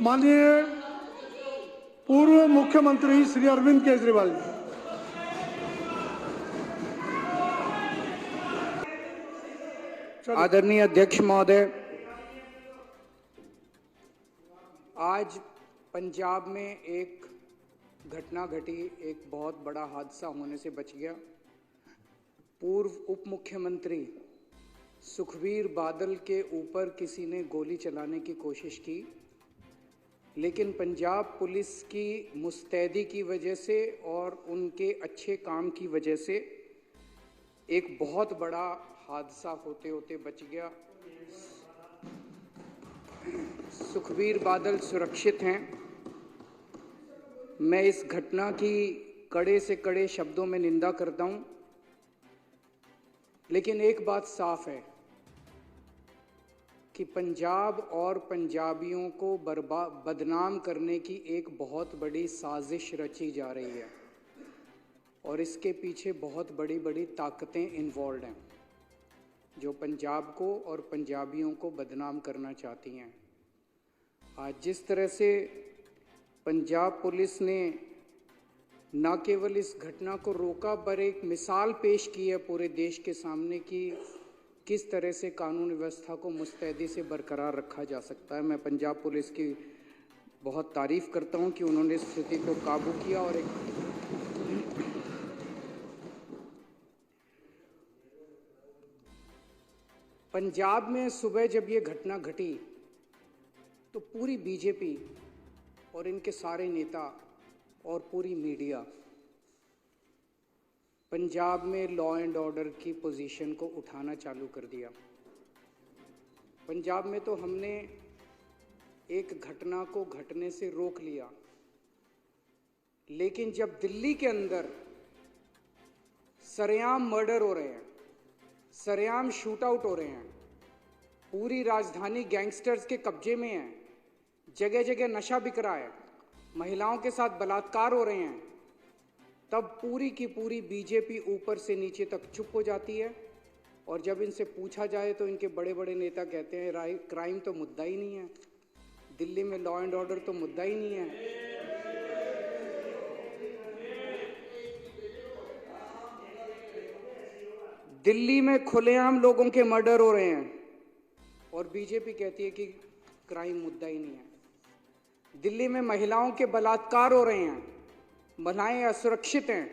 माननीय पूर्व मुख्यमंत्री श्री अरविंद केजरीवाल जी। आदरणीय अध्यक्ष महोदय, आज पंजाब में एक घटना घटी, एक बहुत बड़ा हादसा होने से बच गया। पूर्व उप मुख्यमंत्री सुखबीर बादल के ऊपर किसी ने गोली चलाने की कोशिश की, लेकिन पंजाब पुलिस की मुस्तैदी की वजह से और उनके अच्छे काम की वजह से एक बहुत बड़ा हादसा होते होते बच गया। सुखबीर बादल सुरक्षित हैं। मैं इस घटना की कड़े से कड़े शब्दों में निंदा करता हूं, लेकिन एक बात साफ है कि पंजाब और पंजाबियों को बदनाम करने की एक बहुत बड़ी साजिश रची जा रही है और इसके पीछे बहुत बड़ी बड़ी ताकतें इन्वॉल्व हैं जो पंजाब को और पंजाबियों को बदनाम करना चाहती हैं। आज जिस तरह से पंजाब पुलिस ने न केवल इस घटना को रोका पर एक मिसाल पेश की है पूरे देश के सामने कि किस तरह से कानून व्यवस्था को मुस्तैदी से बरकरार रखा जा सकता है। मैं पंजाब पुलिस की बहुत तारीफ करता हूं कि उन्होंने इस स्थिति को काबू किया। और पंजाब में सुबह जब ये घटना घटी तो पूरी बीजेपी और इनके सारे नेता और पूरी मीडिया पंजाब में लॉ एंड ऑर्डर की पोजीशन को उठाना चालू कर दिया। पंजाब में तो हमने एक घटना को घटने से रोक लिया, लेकिन जब दिल्ली के अंदर सरेआम मर्डर हो रहे हैं, सरेआम शूट आउट हो रहे हैं, पूरी राजधानी गैंगस्टर्स के कब्जे में है, जगह जगह नशा बिक रहा है, महिलाओं के साथ बलात्कार हो रहे हैं, तब पूरी की पूरी बीजेपी ऊपर से नीचे तक चुप हो जाती है। और जब इनसे पूछा जाए तो इनके बड़े बड़े नेता कहते हैं क्राइम तो मुद्दा ही नहीं है, दिल्ली में लॉ एंड ऑर्डर तो मुद्दा ही नहीं है। दिल्ली में खुलेआम लोगों के मर्डर हो रहे हैं और बीजेपी कहती है कि क्राइम मुद्दा ही नहीं है। दिल्ली में महिलाओं के बलात्कार हो रहे हैं, महिलाएं असुरक्षित हैं,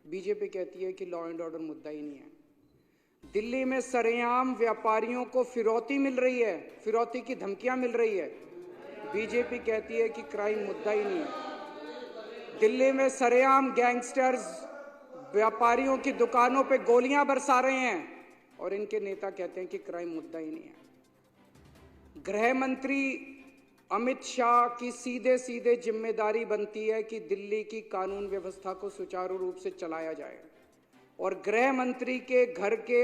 बीजेपी कहती है कि लॉ एंड ऑर्डर मुद्दा ही नहीं है। दिल्ली में सरेआम व्यापारियों को फिरौती मिल रही है, फिरौती की धमकियां मिल रही है, बीजेपी कहती है कि क्राइम मुद्दा ही नहीं है। दिल्ली में सरेआम गैंगस्टर्स व्यापारियों की दुकानों पे गोलियां बरसा रहे हैं और इनके नेता कहते हैं कि क्राइम मुद्दा ही नहीं है। गृह मंत्री अमित शाह की सीधे सीधे जिम्मेदारी बनती है कि दिल्ली की कानून व्यवस्था को सुचारू रूप से चलाया जाए और गृह मंत्री के घर के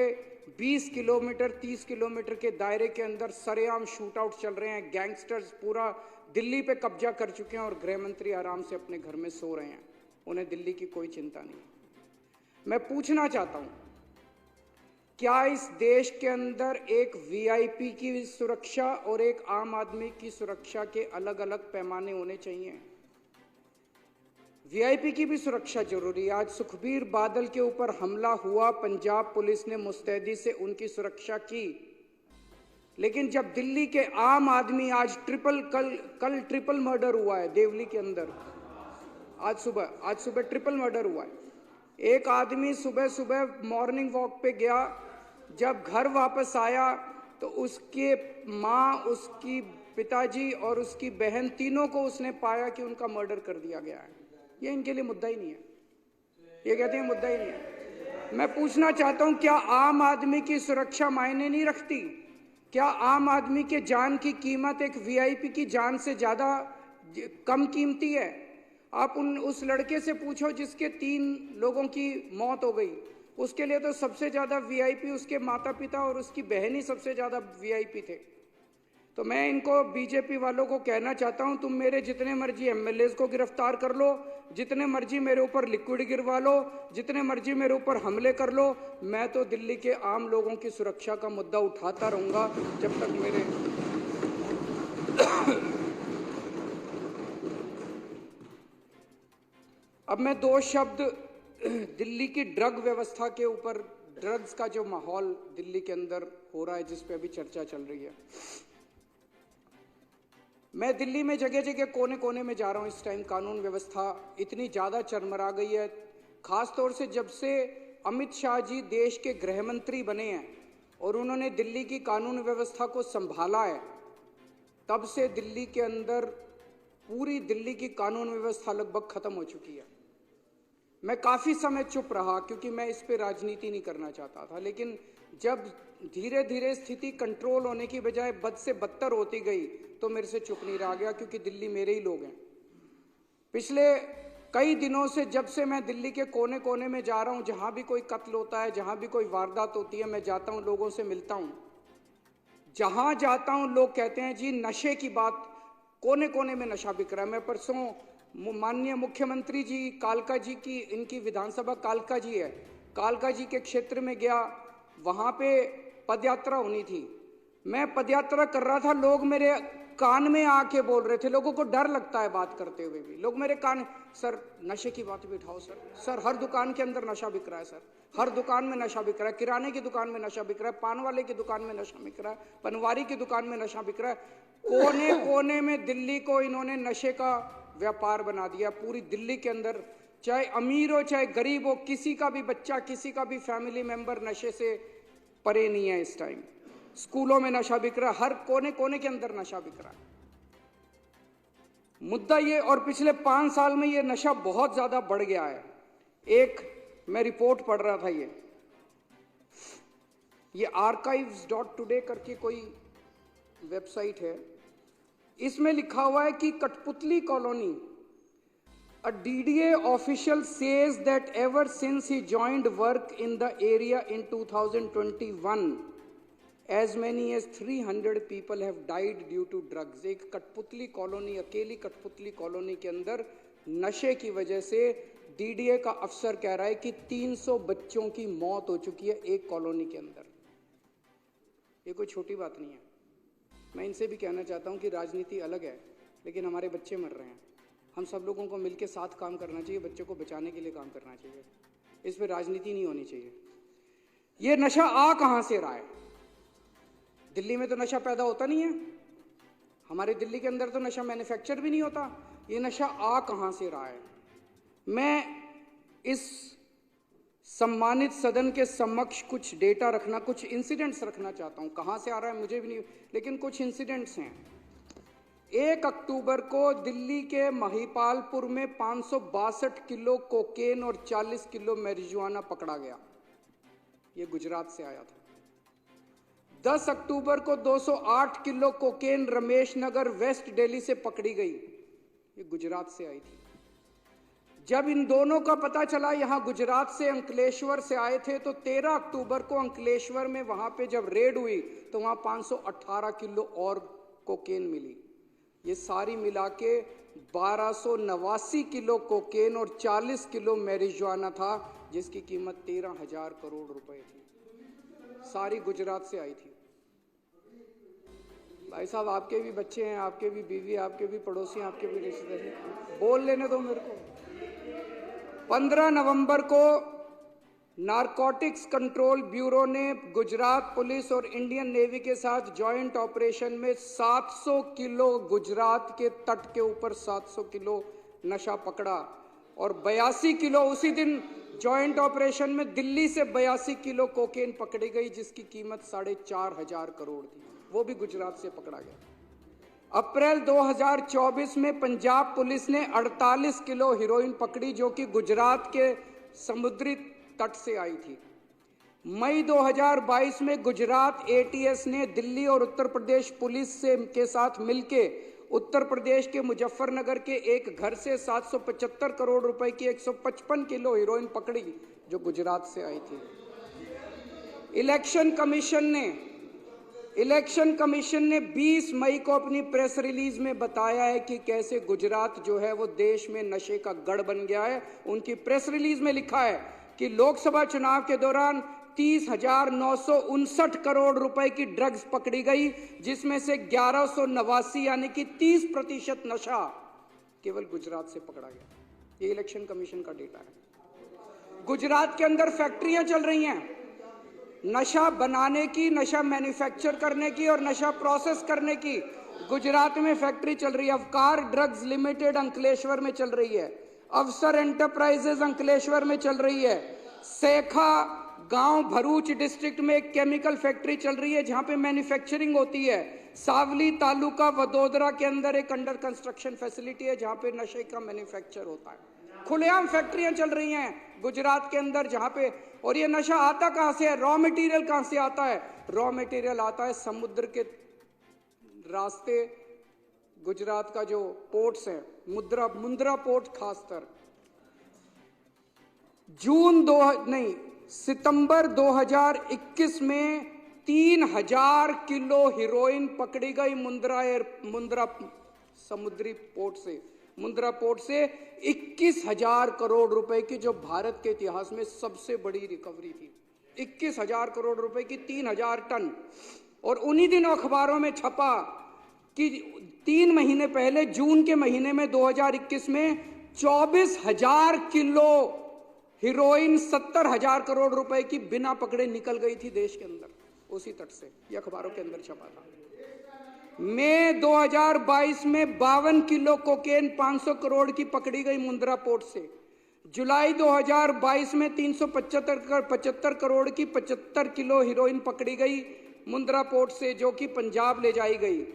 20 किलोमीटर 30 किलोमीटर के दायरे के अंदर सरेआम शूट आउट चल रहे हैं। गैंगस्टर्स पूरा दिल्ली पे कब्जा कर चुके हैं और गृह मंत्री आराम से अपने घर में सो रहे हैं, उन्हें दिल्ली की कोई चिंता नहीं। मैं पूछना चाहता हूं, क्या इस देश के अंदर एक वीआईपी की सुरक्षा और एक आम आदमी की सुरक्षा के अलग अलग पैमाने होने चाहिए? वीआईपी की भी सुरक्षा जरूरी है। आज सुखबीर बादल के ऊपर हमला हुआ, पंजाब पुलिस ने मुस्तैदी से उनकी सुरक्षा की, लेकिन जब दिल्ली के आम आदमी आज कल ट्रिपल मर्डर हुआ है देवली के अंदर, आज सुबह ट्रिपल मर्डर हुआ है। एक आदमी सुबह सुबह मॉर्निंग वॉक पे गया, जब घर वापस आया तो उसके माँ, उसकी पिताजी और उसकी बहन तीनों को उसने पाया कि उनका मर्डर कर दिया गया है। ये इनके लिए मुद्दा ही नहीं है, ये कहते हैं मुद्दा ही नहीं है। मैं पूछना चाहता हूं, क्या आम आदमी की सुरक्षा मायने नहीं रखती? क्या आम आदमी के जान की कीमत एक वीआईपी की जान से ज्यादा कम कीमती है? आप उस लड़के से पूछो जिसके 3 लोगों की मौत हो गई, उसके लिए तो सबसे ज्यादा वीआईपी उसके माता पिता और उसकी बहन ही सबसे ज्यादा वीआईपी थे। तो मैं इनको बीजेपी वालों को कहना चाहता हूं, तुम मेरे जितने मर्जी एमएलएज को गिरफ्तार कर लो, जितने मर्जी मेरे ऊपर लिक्विड गिरवा लो, जितने मर्जी मेरे ऊपर हमले कर लो, मैं तो दिल्ली के आम लोगों की सुरक्षा का मुद्दा उठाता रहूंगा जब तक अब मैं दो शब्द दिल्ली की ड्रग व्यवस्था के ऊपर, ड्रग्स का जो माहौल दिल्ली के अंदर हो रहा है जिस पे अभी चर्चा चल रही है। मैं दिल्ली में जगह जगह कोने कोने में जा रहा हूं। इस टाइम कानून व्यवस्था इतनी ज़्यादा चरमरा गई है, खासतौर से जब से अमित शाह जी देश के गृह मंत्री बने हैं और उन्होंने दिल्ली की कानून व्यवस्था को संभाला है, तब से दिल्ली के अंदर पूरी दिल्ली की कानून व्यवस्था लगभग खत्म हो चुकी है। मैं काफ़ी समय चुप रहा क्योंकि मैं इस पे राजनीति नहीं करना चाहता था, लेकिन जब धीरे धीरे स्थिति कंट्रोल होने की बजाय बद से बदतर होती गई तो मेरे से चुप नहीं रहा गया, क्योंकि दिल्ली मेरे ही लोग हैं। पिछले कई दिनों से जब से मैं दिल्ली के कोने कोने में जा रहा हूं, जहां भी कोई कत्ल होता है, जहां भी कोई वारदात होती है, मैं जाता हूं, लोगों से मिलता हूं। जहां जाता हूं लोग कहते हैं जी नशे की बात, कोने कोने में नशा बिक रहा है। मैं परसों माननीय मुख्यमंत्री जी कालका जी की, इनकी विधानसभा कालका जी है, कालका जी के क्षेत्र में गया, वहां पे पदयात्रा होनी थी। मैं पदयात्रा कर रहा था, लोग मेरे कान में आके बोल रहे थे, लोगों को डर लगता है बात करते हुए भी, लोग मेरे कान, सर नशे की बात भी उठाओ सर हर दुकान के अंदर नशा बिक रहा है सर, हर दुकान में नशा बिक रहा है, किराने की दुकान में नशा बिक रहा है, पान वाले की दुकान में नशा बिक रहा है, पनवारी की दुकान में नशा बिक रहा है। कोने कोने में दिल्ली को इन्होंने नशे का व्यापार बना दिया। पूरी दिल्ली के अंदर चाहे अमीर हो चाहे गरीब हो, किसी का भी बच्चा, किसी का भी फैमिली मेंबर नशे से परे नहीं है। इस टाइम स्कूलों में नशा बिक रहा है, हर कोने कोने के अंदर नशा बिक रहा है। मुद्दा ये, और पिछले 5 साल में ये नशा बहुत ज्यादा बढ़ गया है। एक मैं रिपोर्ट पढ़ रहा था, ये archives.today करके कोई वेबसाइट है, इसमें लिखा हुआ है कि कठपुतली colony, a DDA official says that ever since he joined work in the area in 2021 as many as 300 people have died due to drugs। एक कठपुतली कॉलोनी, अकेली कठपुतली कॉलोनी के अंदर नशे की वजह से DDA का अफसर कह रहा है कि 300 बच्चों की मौत हो चुकी है एक कॉलोनी के अंदर। ये कोई छोटी बात नहीं है। मैं इनसे भी कहना चाहता हूं कि राजनीति अलग है, लेकिन हमारे बच्चे मर रहे हैं, हम सब लोगों को मिलकर साथ काम करना चाहिए, बच्चों को बचाने के लिए काम करना चाहिए, इस पर राजनीति नहीं होनी चाहिए। ये नशा आ कहां से रहा है? दिल्ली में तो नशा पैदा होता नहीं है, हमारे दिल्ली के अंदर तो नशा मैन्युफैक्चर भी नहीं होता। ये नशा आ कहां से रहा है? मैं इस सम्मानित सदन के समक्ष कुछ डेटा रखना, कुछ इंसिडेंट्स रखना चाहता हूं। कहां से आ रहा है मुझे भी नहीं, लेकिन कुछ इंसिडेंट्स हैं। 1 अक्टूबर को दिल्ली के महिपालपुर में 562 किलो कोकेन और 40 किलो मैरिजुआना पकड़ा गया। ये गुजरात से आया था। 10 अक्टूबर को 208 kilo cocaine Ramesh Nagar waste Delhi से पकड़ी गई। ये गुजरात से आई थी। जब इन दोनों का पता चला, यहां गुजरात से अंकलेश्वर से आए थे, तो 13 अक्टूबर को अंकलेश्वर में वहां पे जब रेड हुई तो वहां 518 किलो और कोकेन मिली। ये सारी मिला के 1289 किलो कोकेन और 40 किलो मैरिजुआना था, जिसकी कीमत 13,000 करोड़ रुपए थी। सारी गुजरात से आई थी। भाई साहब, आपके भी बच्चे हैं, आपके भी बीवी, आपके भी पड़ोसी, आपके भी रिश्तेदार, बोल लेने दो मेरे को। 15 नवंबर को नारकोटिक्स कंट्रोल ब्यूरो ने गुजरात पुलिस और इंडियन नेवी के साथ जॉइंट ऑपरेशन में 700 किलो गुजरात के तट के ऊपर 700 किलो नशा पकड़ा और 82 किलो उसी दिन जॉइंट ऑपरेशन में दिल्ली से 82 किलो कोकेन पकड़ी गई, जिसकी कीमत 4,500 करोड़ थी। वो भी गुजरात से पकड़ा गया। अप्रैल 2024 में पंजाब पुलिस ने 48 किलो हीरोइन पकड़ी, जो कि गुजरात के समुद्री तट से आई थी। मई 2022 में गुजरात ATS ने दिल्ली और उत्तर प्रदेश पुलिस के साथ मिलके उत्तर प्रदेश के मुजफ्फरनगर के एक घर से 775 करोड़ रुपए की 155 किलो हीरोइन पकड़ी, जो गुजरात से आई थी। इलेक्शन कमीशन ने 20 मई को अपनी प्रेस रिलीज में बताया है कि कैसे गुजरात जो है वो देश में नशे का गढ़ बन गया है। उनकी प्रेस रिलीज में लिखा है कि लोकसभा चुनाव के दौरान 30,959 करोड़ रुपए की ड्रग्स पकड़ी गई, जिसमें से 1189 यानी कि 30% नशा केवल गुजरात से पकड़ा गया। ये इलेक्शन कमीशन का डेटा है। गुजरात के अंदर फैक्ट्रियां चल रही हैं नशा बनाने की, नशा मैन्युफैक्चर करने की और नशा प्रोसेस करने की। गुजरात में फैक्ट्री चल रही है। अवकार ड्रग्स लिमिटेड अंकलेश्वर में चल रही है। अवसर एंटरप्राइजेज अंकलेश्वर में चल रही है। सेखा गांव भरूच डिस्ट्रिक्ट में एक केमिकल फैक्ट्री चल रही है जहां पे मैन्युफैक्चरिंग होती है। सावली तालुका वडोदरा के अंदर एक अंडर कंस्ट्रक्शन फैसिलिटी है जहां पे नशे का मैन्युफैक्चर होता है। खुलेआम फैक्ट्रियां चल रही हैं गुजरात के अंदर जहां पे, और ये नशा आता कहां से है? रॉ मटेरियल कहां से आता है? रॉ मटेरियल आता है समुद्र के रास्ते। गुजरात का जो पोर्ट्स है, मुंद्रा पोर्ट खासकर, सितंबर 2021 में 3000 किलो हीरोइन पकड़ी गई मुंद्रा समुद्री पोर्ट से। मुंद्रा पोर्ट से 21,000 करोड़ रुपए की, जो भारत के इतिहास में सबसे बड़ी रिकवरी थी। 21,000 करोड़ रुपए की 3,000 टन। और उन्हीं दिनों अखबारों में छपा कि 3 महीने पहले जून के महीने में 2021 में 24,000 किलो हीरोइन 70,000 करोड़ रुपए की बिना पकड़े निकल गई थी देश के अंदर, उसी तट से। यह अखबारों के अंदर छपा था। मई 2022 में 52 किलो कोकेन 500 करोड़ की पकड़ी गई मुंद्रा पोर्ट से। जुलाई 2022 में 375 करोड़ की 75 किलो हीरोइन पकड़ी गई मुंद्रा पोर्ट से, जो कि पंजाब ले जाई गई।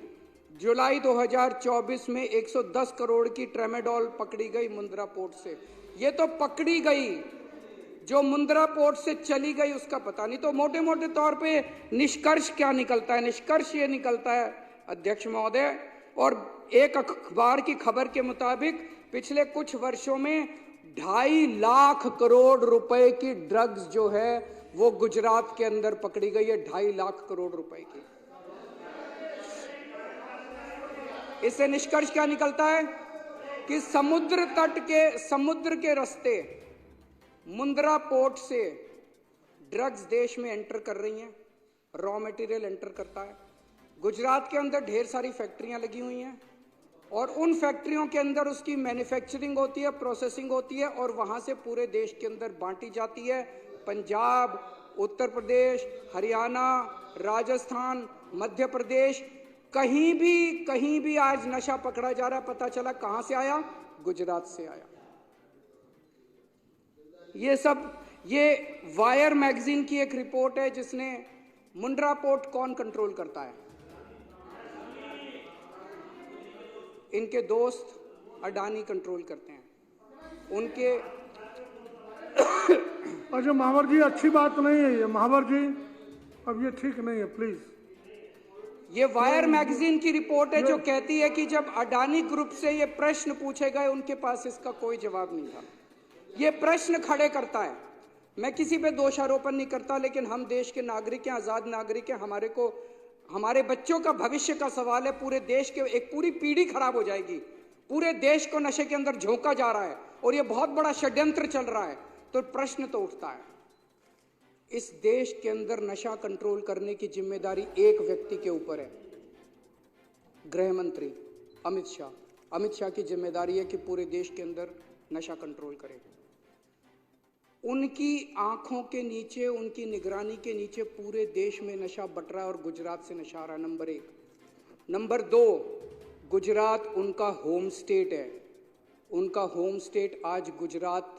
जुलाई 2024 में 110 करोड़ की ट्रेमेडोल पकड़ी गई मुंद्रा पोर्ट से। ये तो पकड़ी गई, जो मुंद्रा पोर्ट से चली गई उसका पता नहीं। तो मोटे मोटे तौर पे निष्कर्ष क्या निकलता है? निष्कर्ष ये निकलता है अध्यक्ष महोदय, और एक अखबार की खबर के मुताबिक पिछले कुछ वर्षों में 2.5 लाख करोड़ रुपए की ड्रग्स जो है वो गुजरात के अंदर पकड़ी गई है। 2.5 लाख करोड़ रुपए की। इससे निष्कर्ष क्या निकलता है कि समुद्र के रास्ते मुंद्रा पोर्ट से ड्रग्स देश में एंटर कर रही हैं, रॉ मटेरियल एंटर करता है। गुजरात के अंदर ढेर सारी फैक्ट्रियां लगी हुई हैं और उन फैक्ट्रियों के अंदर उसकी मैन्युफैक्चरिंग होती है, प्रोसेसिंग होती है और वहां से पूरे देश के अंदर बांटी जाती है। पंजाब, उत्तर प्रदेश, हरियाणा, राजस्थान, मध्य प्रदेश, कहीं भी आज नशा पकड़ा जा रहा है। पता चला कहां से आया? गुजरात से आया। ये वायर मैगजीन की एक रिपोर्ट है जिसने मुंद्रा पोर्ट कौन कंट्रोल करता है? इनके दोस्त अडानी कंट्रोल करते हैं। उनके अच्छा महावर जी, अच्छी बात नहीं है ये महावर जी, अब ये ठीक नहीं है प्लीज। ये वायर मैगजीन की रिपोर्ट है जो कहती है कि जब अडानी ग्रुप से ये प्रश्न पूछे गए उनके पास इसका कोई जवाब नहीं था। ये प्रश्न खड़े करता है। मैं किसी पे दोषारोपण नहीं करता, लेकिन हम देश के नागरिक हैं, आजाद नागरिक हैं। हमारे बच्चों का भविष्य का सवाल है। पूरे देश के एक पूरी पीढ़ी खराब हो जाएगी। पूरे देश को नशे के अंदर झोंका जा रहा है और ये बहुत बड़ा षड्यंत्र चल रहा है। तो प्रश्न तो उठता है, इस देश के अंदर नशा कंट्रोल करने की जिम्मेदारी एक व्यक्ति के ऊपर है, गृह मंत्री अमित शाह। अमित शाह की जिम्मेदारी है कि पूरे देश के अंदर नशा कंट्रोल करें। उनकी आंखों के नीचे, उनकी निगरानी के नीचे पूरे देश में नशा बट रहा है और गुजरात से नशा आ रहा है। नंबर 1। नंबर 2, गुजरात उनका होम स्टेट है। उनका होम स्टेट आज गुजरात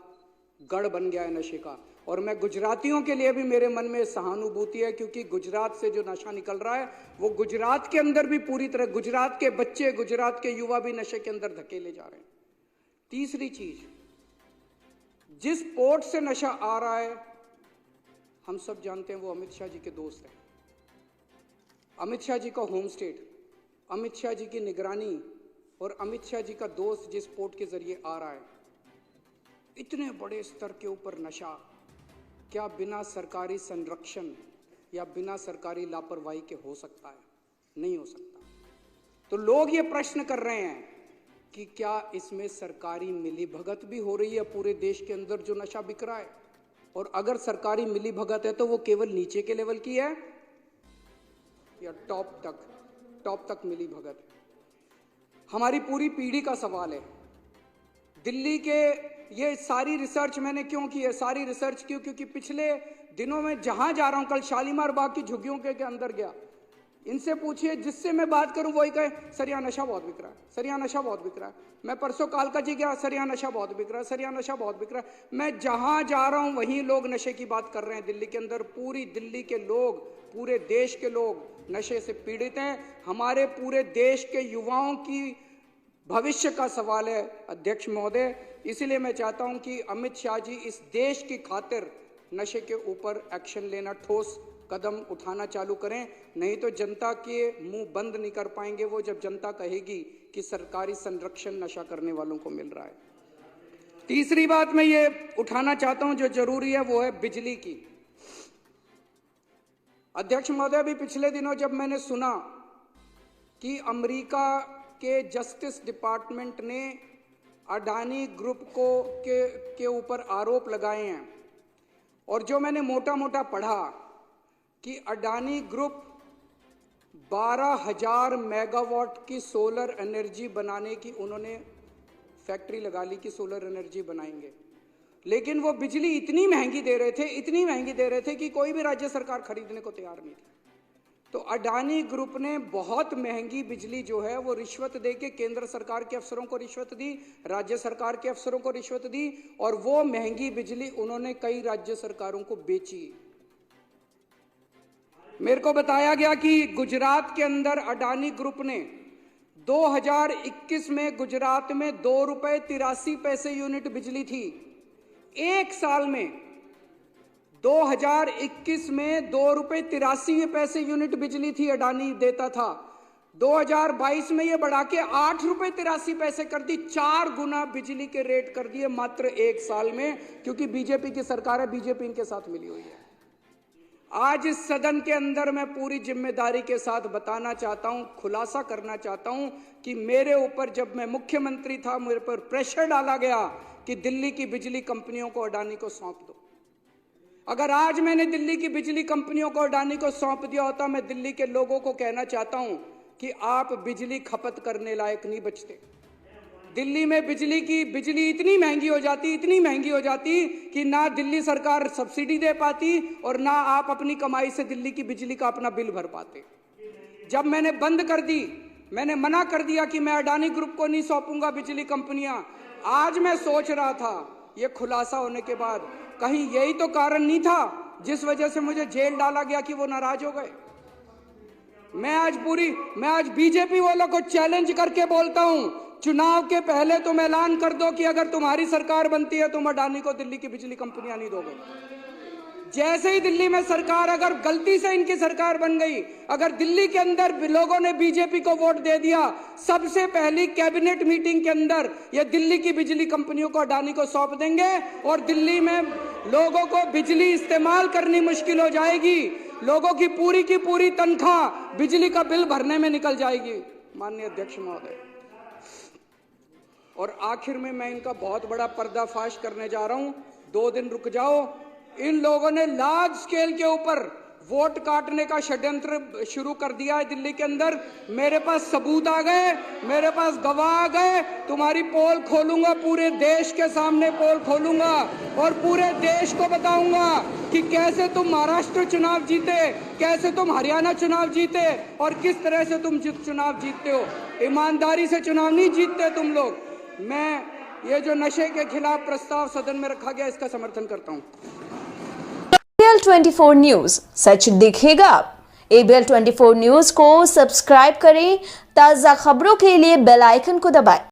गढ़ बन गया है नशे का। और मैं गुजरातियों के लिए भी मेरे मन में सहानुभूति है, क्योंकि गुजरात से जो नशा निकल रहा है वो गुजरात के अंदर भी पूरी तरह, गुजरात के बच्चे, गुजरात के युवा भी नशे के अंदर धकेले जा रहे हैं। तीसरी चीज, जिस पोर्ट से नशा आ रहा है हम सब जानते हैं, वो अमित शाह जी के दोस्त हैं। अमित शाह जी का होम स्टेट, अमित शाह जी की निगरानी और अमित शाह जी का दोस्त जिस पोर्ट के जरिए आ रहा है, इतने बड़े स्तर के ऊपर नशा क्या बिना सरकारी संरक्षण या बिना सरकारी लापरवाही के हो सकता है? नहीं हो सकता। तो लोग ये प्रश्न कर रहे हैं कि क्या इसमें सरकारी मिलीभगत भी हो रही है पूरे देश के अंदर जो नशा बिक रहा है? और अगर सरकारी मिलीभगत है तो वो केवल नीचे के लेवल की है या टॉप तक मिलीभगत है? हमारी पूरी पीढ़ी का सवाल है। दिल्ली के ये सारी रिसर्च मैंने क्यों की है, सारी रिसर्च क्यों, क्योंकि पिछले दिनों में जहां जा रहा हूं, कल शालीमार बाग की झुग्गियों के अंदर गया, इनसे पूछिए, जिससे मैं बात करूं वही कहे सर यहाँ नशा बहुत बिक रहा है, सर यहाँ नशा बहुत बिक रहा है। मैं परसों कालका जी गया, सर यहाँ नशा बहुत बिक रहा है, सर यहाँ नशा बहुत बिक रहा है। मैं जहां जा रहा हूं वहीं लोग नशे की बात कर रहे हैं। दिल्ली के अंदर पूरी दिल्ली के लोग, पूरे देश के लोग नशे से पीड़ित हैं। हमारे पूरे देश के युवाओं की भविष्य का सवाल है अध्यक्ष महोदय। इसीलिए मैं चाहता हूं कि अमित शाह जी इस देश की खातिर नशे के ऊपर एक्शन लेना, ठोस कदम उठाना चालू करें, नहीं तो जनता के मुंह बंद नहीं कर पाएंगे वो, जब जनता कहेगी कि सरकारी संरक्षण नशा करने वालों को मिल रहा है। तीसरी बात मैं ये उठाना चाहता हूं जो जरूरी है, वो है बिजली की। अध्यक्ष महोदय, अभी पिछले दिनों जब मैंने सुना कि अमेरिका के जस्टिस डिपार्टमेंट ने अडानी ग्रुप के ऊपर आरोप लगाए हैं, और जो मैंने मोटा मोटा पढ़ा कि अडानी ग्रुप 12,000 मेगावाट की सोलर एनर्जी बनाने की उन्होंने फैक्ट्री लगा ली कि सोलर एनर्जी बनाएंगे, लेकिन वो बिजली इतनी महंगी दे रहे थे, इतनी महंगी दे रहे थे कि कोई भी राज्य सरकार खरीदने को तैयार नहीं थी। तो अडानी ग्रुप ने बहुत महंगी बिजली जो है वो रिश्वत देके केंद्र सरकार के अफसरों को रिश्वत दी, राज्य सरकार के अफसरों को रिश्वत दी, और वो महंगी बिजली उन्होंने कई राज्य सरकारों को बेची। मेरे को बताया गया कि गुजरात के अंदर अडानी ग्रुप ने 2021 में गुजरात में ₹2.83 यूनिट बिजली थी। एक साल में 2021 में ₹2.83 यूनिट बिजली थी अडानी देता था। 2022 में ये बढ़ा के ₹8.83 कर दी, 4 गुना बिजली के रेट कर दिए मात्र एक साल में, क्योंकि बीजेपी की सरकार है, बीजेपी इनके साथ मिली हुई है। आज इस सदन के अंदर मैं पूरी जिम्मेदारी के साथ बताना चाहता हूं, खुलासा करना चाहता हूं कि मेरे ऊपर जब मैं मुख्यमंत्री था, मेरे पर प्रेशर डाला गया कि दिल्ली की बिजली कंपनियों को अडानी को सौंप दो। अगर आज मैंने दिल्ली की बिजली कंपनियों को अडानी को सौंप दिया होता, मैं दिल्ली के लोगों को कहना चाहता हूं कि आप बिजली खपत करने लायक नहीं बचते। दिल्ली में बिजली इतनी महंगी हो जाती, इतनी महंगी हो जाती कि ना दिल्ली सरकार सब्सिडी दे पाती और ना आप अपनी कमाई से दिल्ली की बिजली का अपना बिल भर पाते। जब मैंने बंद कर दी, मैंने मना कर दिया कि मैं अडानी ग्रुप को नहीं सौंपूंगा बिजली कंपनियां। आज मैं सोच रहा था, ये खुलासा होने के बाद, कहीं यही तो कारण नहीं था जिस वजह से मुझे जेल डाला गया कि वो नाराज हो गए। मैं आज बीजेपी वालों को चैलेंज करके बोलता हूं, चुनाव के पहले तुम ऐलान कर दो कि अगर तुम्हारी सरकार बनती है तुम अडानी को दिल्ली की बिजली कंपनियां नहीं दोगे। जैसे ही दिल्ली में सरकार, अगर गलती से इनकी सरकार बन गई, अगर दिल्ली के अंदर लोगों ने बीजेपी को वोट दे दिया, सबसे पहली कैबिनेट मीटिंग के अंदर ये दिल्ली की बिजली कंपनियों को अडानी को सौंप देंगे और दिल्ली में लोगों को बिजली इस्तेमाल करनी मुश्किल हो जाएगी। लोगों की पूरी तनख्वाह बिजली का बिल भरने में निकल जाएगी। माननीय अध्यक्ष महोदय, और आखिर में मैं इनका बहुत बड़ा पर्दाफाश करने जा रहा हूं, 2 दिन रुक जाओ। इन लोगों ने लार्ज स्केल के ऊपर वोट काटने का षड्यंत्र शुरू कर दिया है दिल्ली के अंदर। मेरे पास सबूत आ गए, मेरे पास गवाह आ गए। तुम्हारी पोल खोलूंगा, पूरे देश के सामने पोल खोलूंगा और पूरे देश को बताऊंगा कि कैसे तुम महाराष्ट्र चुनाव जीते, कैसे तुम हरियाणा चुनाव जीते और किस तरह से तुम चुनाव जीतते हो। ईमानदारी से चुनाव नहीं जीतते तुम लोग। मैं ये जो नशे के खिलाफ प्रस्ताव सदन में रखा गया, इसका समर्थन करता हूं। ABL 24 न्यूज, सच दिखेगा। ABL 24 न्यूज को सब्सक्राइब करें, ताजा खबरों के लिए बेल आइकन को दबाएं।